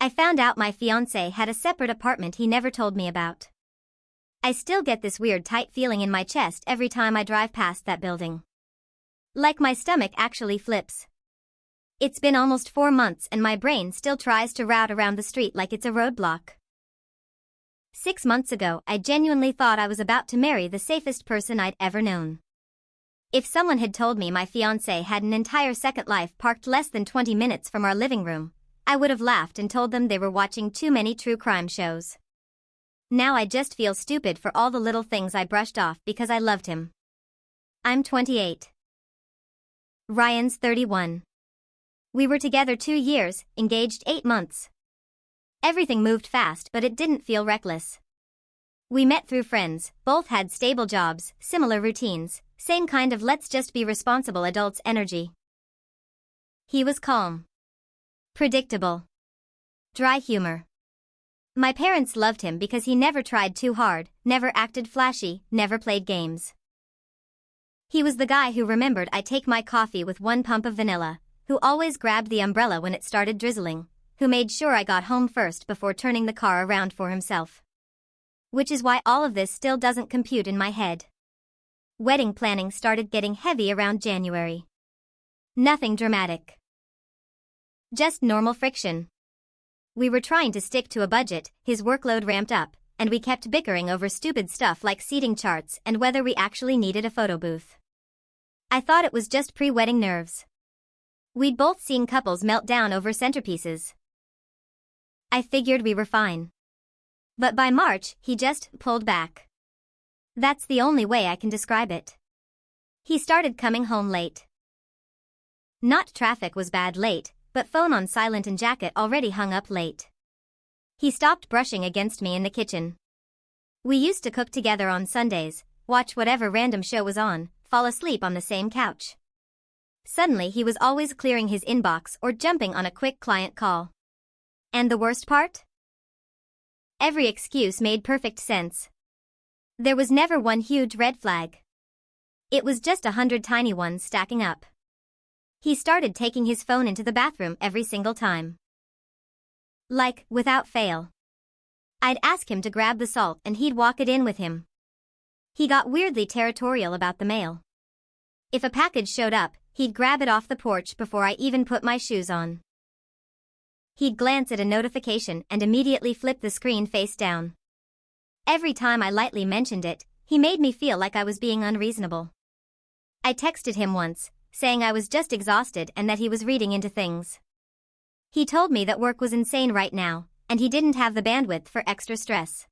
I found out my fiancé had a separate apartment he never told me about. I still get this weird tight feeling in my chest every time I drive past that building. Like my stomach actually flips. It's been almost 4 months and my brain still tries to route around the street like it's a roadblock. 6 months ago, I genuinely thought I was about to marry the safest person I'd ever known. If someone had told me my fiancé had an entire second life parked less than 20 minutes from our living room, I would have laughed and told them they were watching too many true crime shows. Now I just feel stupid for all the little things I brushed off because I loved him. I'm 28. Ryan's 31. We were together 2 years, engaged 8 months. Everything moved fast, but it didn't feel reckless. We met through friends, both had stable jobs, similar routines, same kind of let's just be responsible adults energy. He was calm. Predictable. Dry humor. My parents loved him because he never tried too hard, never acted flashy, never played games. He was the guy who remembered I take my coffee with 1 pump of vanilla, who always grabbed the umbrella when it started drizzling, who made sure I got home first before turning the car around for himself. Which is why all of this still doesn't compute in my head. Wedding planning started getting heavy around January. Nothing dramatic. Just normal friction. We were trying to stick to a budget, his workload ramped up, and we kept bickering over stupid stuff like seating charts and whether we actually needed a photo booth. I thought it was just pre-wedding nerves. We'd both seen couples melt down over centerpieces. I figured we were fine. But by March, he just pulled back. That's the only way I can describe it. He started coming home late. Not traffic was bad late, but phone on silent and jacket already hung up late. He stopped brushing against me in the kitchen. We used to cook together on Sundays, watch whatever random show was on, fall asleep on the same couch. Suddenly he was always clearing his inbox or jumping on a quick client call. And the worst part? Every excuse made perfect sense. There was never one huge red flag. It was just 100 tiny ones stacking up. He started taking his phone into the bathroom every single time. Like, without fail. I'd ask him to grab the salt and he'd walk it in with him. He got weirdly territorial about the mail. If a package showed up, he'd grab it off the porch before I even put my shoes on. He'd glance at a notification and immediately flip the screen face down. Every time I lightly mentioned it, he made me feel like I was being unreasonable. I texted him once, saying I was just exhausted and that he was reading into things. He told me that work was insane right now, and he didn't have the bandwidth for extra stress.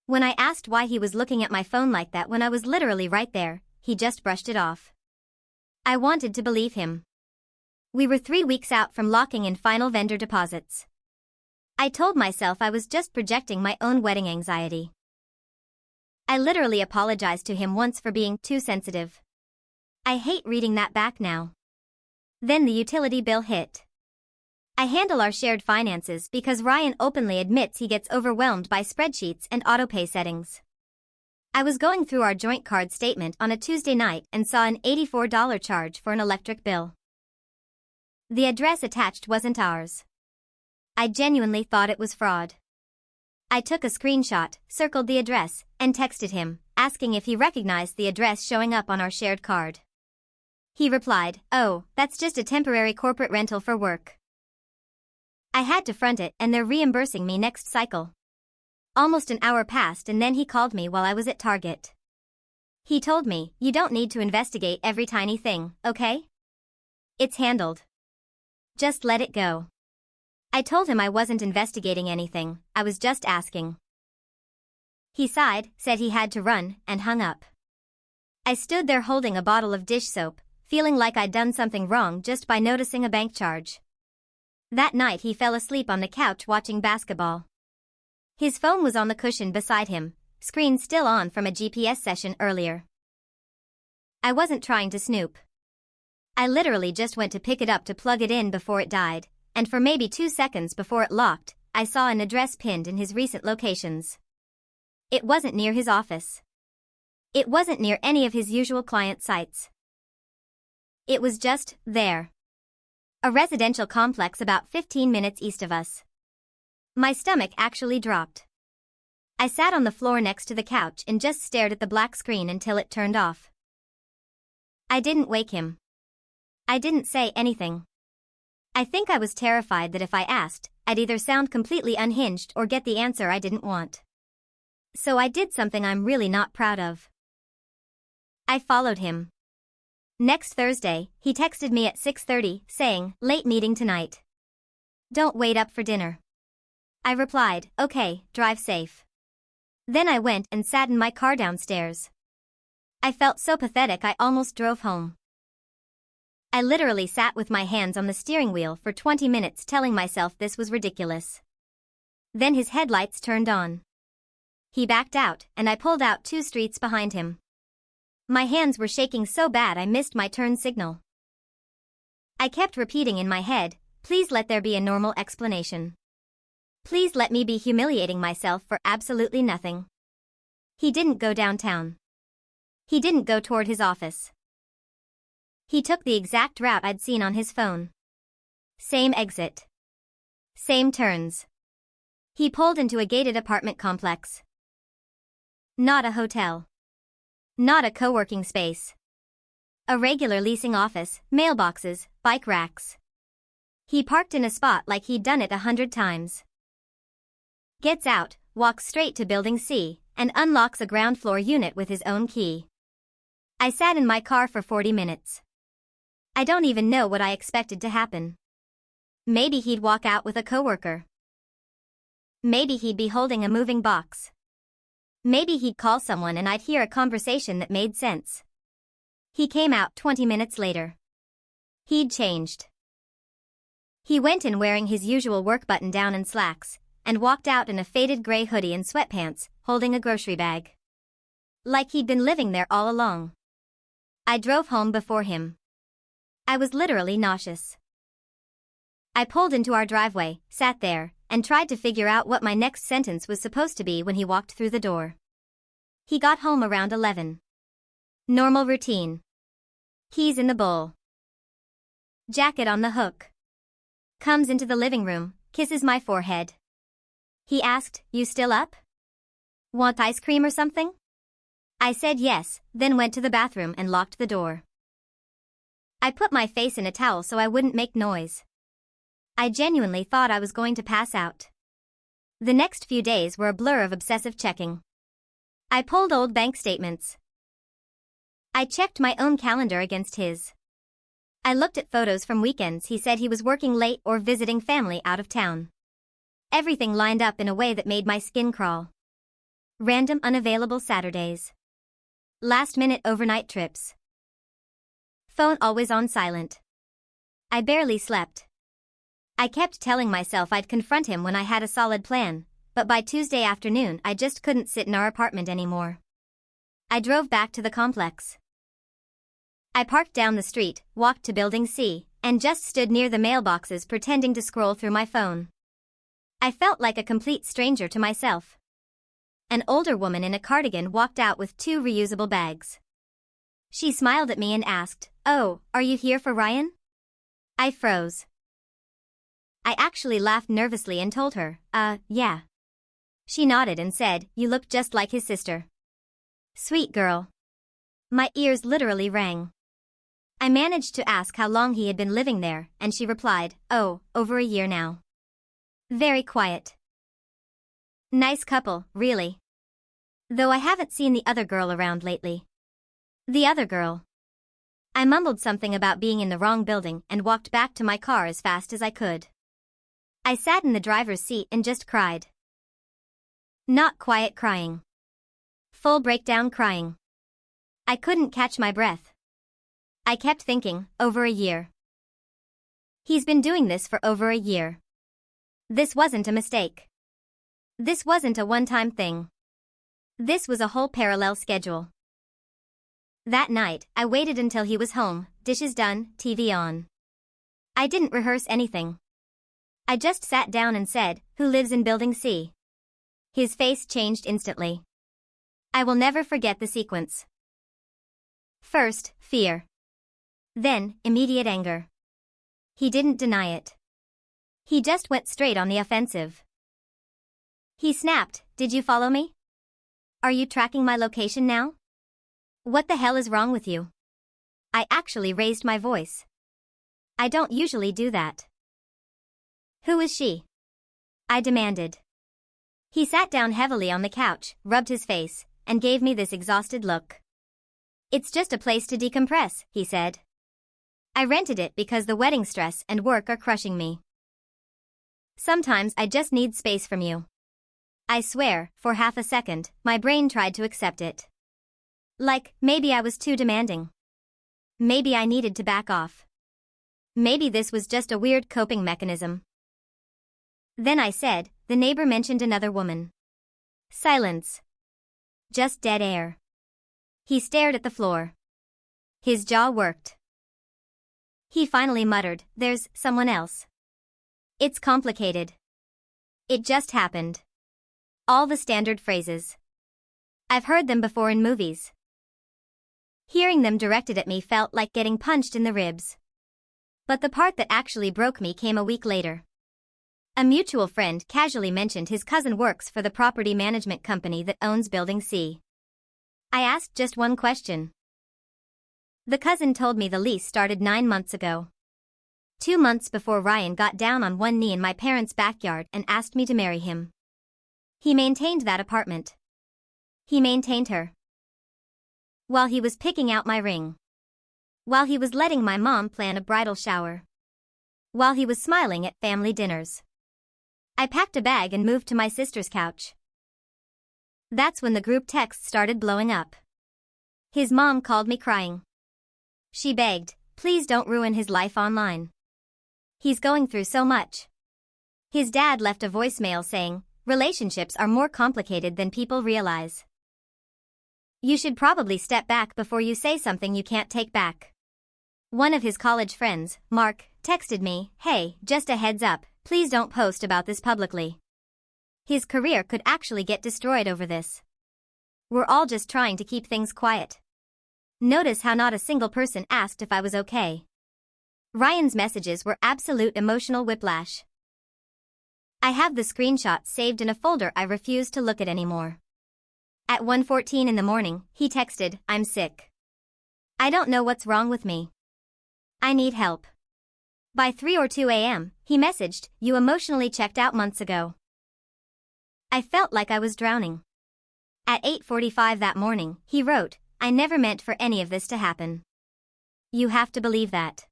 When I asked why he was looking at my phone like that when I was literally right there, he just brushed it off. I wanted to believe him. We were 3 weeks out from locking in final vendor deposits. I told myself I was just projecting my own wedding anxiety. I literally apologized to him once for being too sensitive. I hate reading that back now. Then the utility bill hit. I handle our shared finances because Ryan openly admits he gets overwhelmed by spreadsheets and autopay settings. I was going through our joint card statement on a Tuesday night and saw an $84 charge for an electric bill. The address attached wasn't ours. I genuinely thought it was fraud. I took a screenshot, circled the address, and texted him, asking if he recognized the address showing up on our shared card. He replied, "Oh, that's just a temporary corporate rental for work." I had to front it and they're reimbursing me next cycle. Almost an hour passed and then he called me while I was at Target. He told me, "You don't need to investigate every tiny thing, okay? It's handled. Just let it go." I told him I wasn't investigating anything, I was just asking. He sighed, said he had to run, and hung up. I stood there holding a bottle of dish soap, feeling like I'd done something wrong just by noticing a bank charge. That night he fell asleep on the couch watching basketball. His phone was on the cushion beside him, screen still on from a GPS session earlier. I wasn't trying to snoop. I literally just went to pick it up to plug it in before it died, and for maybe 2 seconds before it locked, I saw an address pinned in his recent locations. It wasn't near his office. It wasn't near any of his usual client sites. It was just there. A residential complex about 15 minutes east of us. My stomach actually dropped. I sat on the floor next to the couch and just stared at the black screen until it turned off. I didn't wake him. I didn't say anything. I think I was terrified that if I asked, I'd either sound completely unhinged or get the answer I didn't want. So I did something I'm really not proud of. I followed him. Next Thursday, he texted me at 6:30, saying, "Late meeting tonight. Don't wait up for dinner." I replied, "Okay, drive safe." Then I went and sat in my car downstairs. I felt so pathetic I almost drove home. I literally sat with my hands on the steering wheel for 20 minutes telling myself this was ridiculous. Then his headlights turned on. He backed out, and I pulled out 2 streets behind him. My hands were shaking so bad I missed my turn signal. I kept repeating in my head, "Please let there be a normal explanation. Please let me be humiliating myself for absolutely nothing." He didn't go downtown. He didn't go toward his office. He took the exact route I'd seen on his phone. Same exit. Same turns. He pulled into a gated apartment complex. Not a hotel. Not a co-working space. A regular leasing office, mailboxes, bike racks. He parked in a spot like he'd done it 100 times. Gets out, walks straight to Building C, and unlocks a ground floor unit with his own key. I sat in my car for 40 minutes. I don't even know what I expected to happen. Maybe he'd walk out with a coworker. Maybe he'd be holding a moving box. Maybe he'd call someone and I'd hear a conversation that made sense. He came out 20 minutes later. He'd changed. He went in wearing his usual work button-down and slacks, and walked out in a faded gray hoodie and sweatpants, holding a grocery bag. Like he'd been living there all along. I drove home before him. I was literally nauseous. I pulled into our driveway, sat there, and tried to figure out what my next sentence was supposed to be when he walked through the door. He got home around 11. Normal routine. Keys in the bowl. Jacket on the hook. Comes into the living room, kisses my forehead. He asked, "You still up? Want ice cream or something?" I said yes, then went to the bathroom and locked the door. I put my face in a towel so I wouldn't make noise. I genuinely thought I was going to pass out. The next few days were a blur of obsessive checking. I pulled old bank statements. I checked my own calendar against his. I looked at photos from weekends he said he was working late or visiting family out of town. Everything lined up in a way that made my skin crawl. Random unavailable Saturdays. Last-minute overnight trips. Phone always on silent. I barely slept. I kept telling myself I'd confront him when I had a solid plan, but by Tuesday afternoon I just couldn't sit in our apartment anymore. I drove back to the complex. I parked down the street, walked to Building C, and just stood near the mailboxes pretending to scroll through my phone. I felt like a complete stranger to myself. An older woman in a cardigan walked out with 2 reusable bags. She smiled at me and asked, "Oh, are you here for Ryan?" I froze. I actually laughed nervously and told her, yeah. She nodded and said, "You look just like his sister." Sweet girl. My ears literally rang. I managed to ask how long he had been living there, and she replied, "Oh, over a year now." Very quiet. Nice couple, really. Though I haven't seen the other girl around lately. The other girl. I mumbled something about being in the wrong building and walked back to my car as fast as I could. I sat in the driver's seat and just cried. Not quiet crying. Full breakdown crying. I couldn't catch my breath. I kept thinking, over a year. He's been doing this for over a year. This wasn't a mistake. This wasn't a one-time thing. This was a whole parallel schedule. That night, I waited until he was home, dishes done, TV on. I didn't rehearse anything. I just sat down and said, "Who lives in Building C?" His face changed instantly. I will never forget the sequence. First, fear. Then, immediate anger. He didn't deny it. He just went straight on the offensive. He snapped, "Did you follow me? Are you tracking my location now? What the hell is wrong with you?" I actually raised my voice. I don't usually do that. "Who is she?" I demanded. He sat down heavily on the couch, rubbed his face, and gave me this exhausted look. "It's just a place to decompress," he said. "I rented it because the wedding stress and work are crushing me. Sometimes I just need space from you." I swear, for half a second, my brain tried to accept it. Like, maybe I was too demanding. Maybe I needed to back off. Maybe this was just a weird coping mechanism. Then I said, "The neighbor mentioned another woman." Silence. Just dead air. He stared at the floor. His jaw worked. He finally muttered, "There's someone else. It's complicated. It just happened." All the standard phrases. I've heard them before in movies. Hearing them directed at me felt like getting punched in the ribs. But the part that actually broke me came a week later. A mutual friend casually mentioned his cousin works for the property management company that owns Building C. I asked just one question. The cousin told me the lease started 9 months ago. 2 months before Ryan got down on one knee in my parents' backyard and asked me to marry him. He maintained that apartment. He maintained her. While he was picking out my ring. While he was letting my mom plan a bridal shower. While he was smiling at family dinners. I packed a bag and moved to my sister's couch. That's when the group texts started blowing up. His mom called me crying. She begged, "Please don't ruin his life online. He's going through so much." His dad left a voicemail saying, "Relationships are more complicated than people realize. You should probably step back before you say something you can't take back." One of his college friends, Mark, texted me, "Hey, just a heads up, please don't post about this publicly. His career could actually get destroyed over this. We're all just trying to keep things quiet." Notice how not a single person asked if I was okay. Ryan's messages were absolute emotional whiplash. I have the screenshots saved in a folder I refuse to look at anymore. At 1:14 in the morning, he texted, "I'm sick. I don't know what's wrong with me. I need help." By 3 or 2 a.m., he messaged, "You emotionally checked out months ago." I felt like I was drowning. At 8:45 that morning, he wrote, "I never meant for any of this to happen. You have to believe that."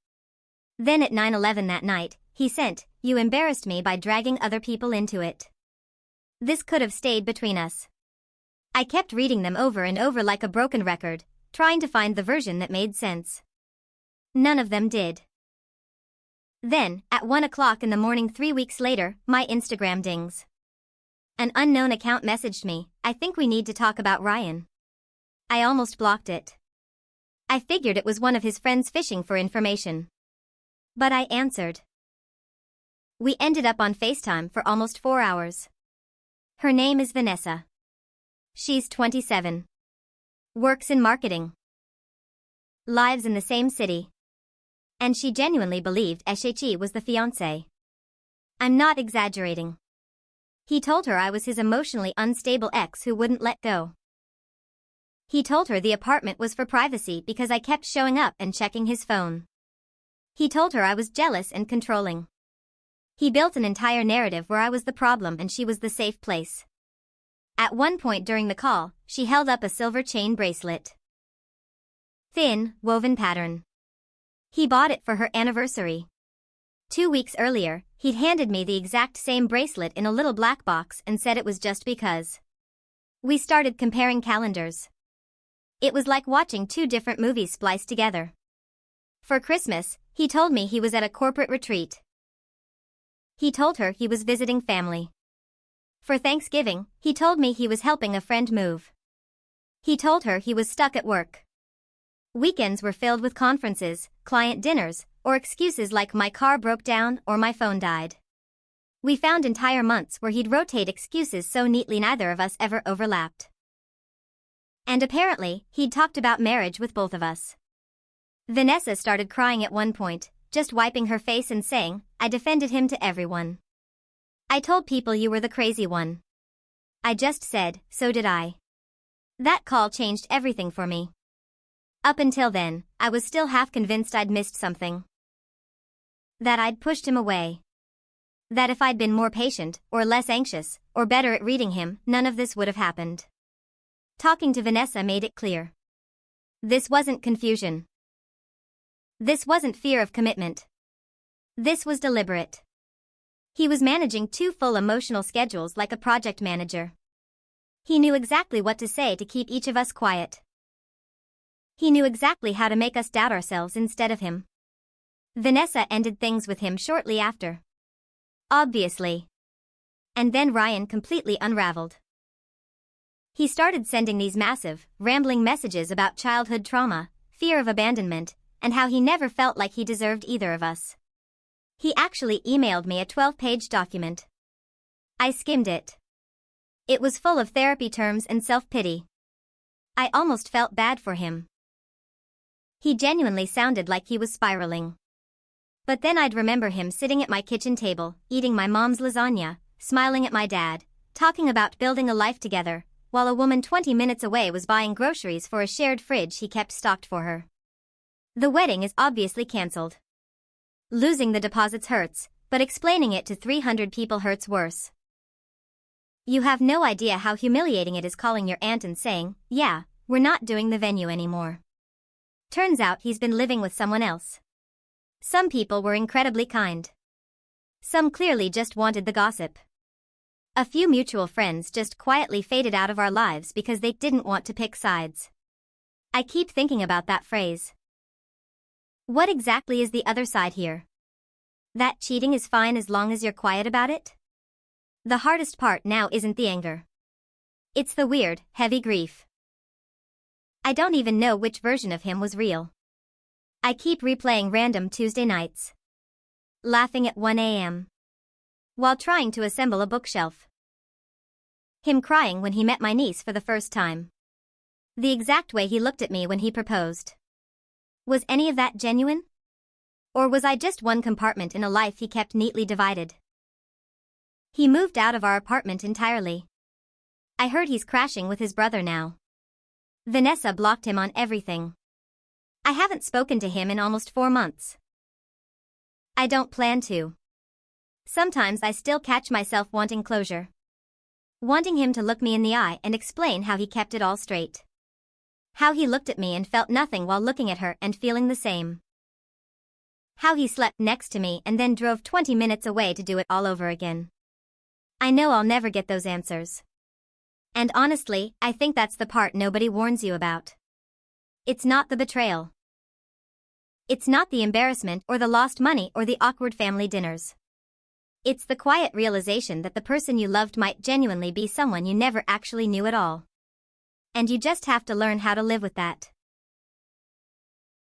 Then at 9:11 that night, he sent, "You embarrassed me by dragging other people into it. This could have stayed between us." I kept reading them over and over like a broken record, trying to find the version that made sense. None of them did. Then, at 1 o'clock in the morning 3 weeks later, my Instagram dings. An unknown account messaged me, "I think we need to talk about Ryan." I almost blocked it. I figured it was one of his friends fishing for information. But I answered. We ended up on FaceTime for almost 4 hours. Her name is Vanessa. She's 27. Works in marketing. Lives in the same city. And she genuinely believed SHE was the fiancé. I'm not exaggerating. He told her I was his emotionally unstable ex who wouldn't let go. He told her the apartment was for privacy because I kept showing up and checking his phone. He told her I was jealous and controlling. He built an entire narrative where I was the problem and she was the safe place. At one point during the call, she held up a silver chain bracelet. Thin, woven pattern. He bought it for her anniversary. 2 weeks earlier, he'd handed me the exact same bracelet in a little black box and said it was just because. We started comparing calendars. It was like watching 2 different movies spliced together. For Christmas, he told me he was at a corporate retreat. He told her he was visiting family. For Thanksgiving, he told me he was helping a friend move. He told her he was stuck at work. Weekends were filled with conferences, client dinners, or excuses like my car broke down or my phone died. We found entire months where he'd rotate excuses so neatly neither of us ever overlapped. And apparently, he'd talked about marriage with both of us. Vanessa started crying at one point, just wiping her face and saying, I defended him to everyone. I told people you were the crazy one. I just said, so did I. That call changed everything for me. Up until then, I was still half convinced I'd missed something. That I'd pushed him away. That if I'd been more patient, or less anxious, or better at reading him, none of this would have happened. Talking to Vanessa made it clear. This wasn't confusion. This wasn't fear of commitment. This was deliberate. He was managing 2 full emotional schedules like a project manager. He knew exactly what to say to keep each of us quiet. He knew exactly how to make us doubt ourselves instead of him. Vanessa ended things with him shortly after. Obviously. And then Ryan completely unraveled. He started sending these massive, rambling messages about childhood trauma, fear of abandonment, and how he never felt like he deserved either of us. He actually emailed me a 12-page document. I skimmed it. It was full of therapy terms and self-pity. I almost felt bad for him. He genuinely sounded like he was spiraling. But then I'd remember him sitting at my kitchen table, eating my mom's lasagna, smiling at my dad, talking about building a life together, while a woman 20 minutes away was buying groceries for a shared fridge he kept stocked for her. The wedding is obviously cancelled. Losing the deposits hurts, but explaining it to 300 people hurts worse. You have no idea how humiliating it is calling your aunt and saying, yeah, we're not doing the venue anymore. Turns out he's been living with someone else. Some people were incredibly kind. Some clearly just wanted the gossip. A few mutual friends just quietly faded out of our lives because they didn't want to pick sides. I keep thinking about that phrase. What exactly is the other side here? That cheating is fine as long as you're quiet about it? The hardest part now isn't the anger. It's the weird, heavy grief. I don't even know which version of him was real. I keep replaying random Tuesday nights. Laughing at 1 a.m. while trying to assemble a bookshelf. Him crying when he met my niece for the first time. The exact way he looked at me when he proposed. Was any of that genuine? Or was I just one compartment in a life he kept neatly divided? He moved out of our apartment entirely. I heard he's crashing with his brother now. Vanessa blocked him on everything. I haven't spoken to him in almost 4 months. I don't plan to. Sometimes I still catch myself wanting closure. Wanting him to look me in the eye and explain how he kept it all straight. How he looked at me and felt nothing while looking at her and feeling the same. How he slept next to me and then drove 20 minutes away to do it all over again. I know I'll never get those answers. And honestly, I think that's the part nobody warns you about. It's not the betrayal. It's not the embarrassment or the lost money or the awkward family dinners. It's the quiet realization that the person you loved might genuinely be someone you never actually knew at all. And you just have to learn how to live with that.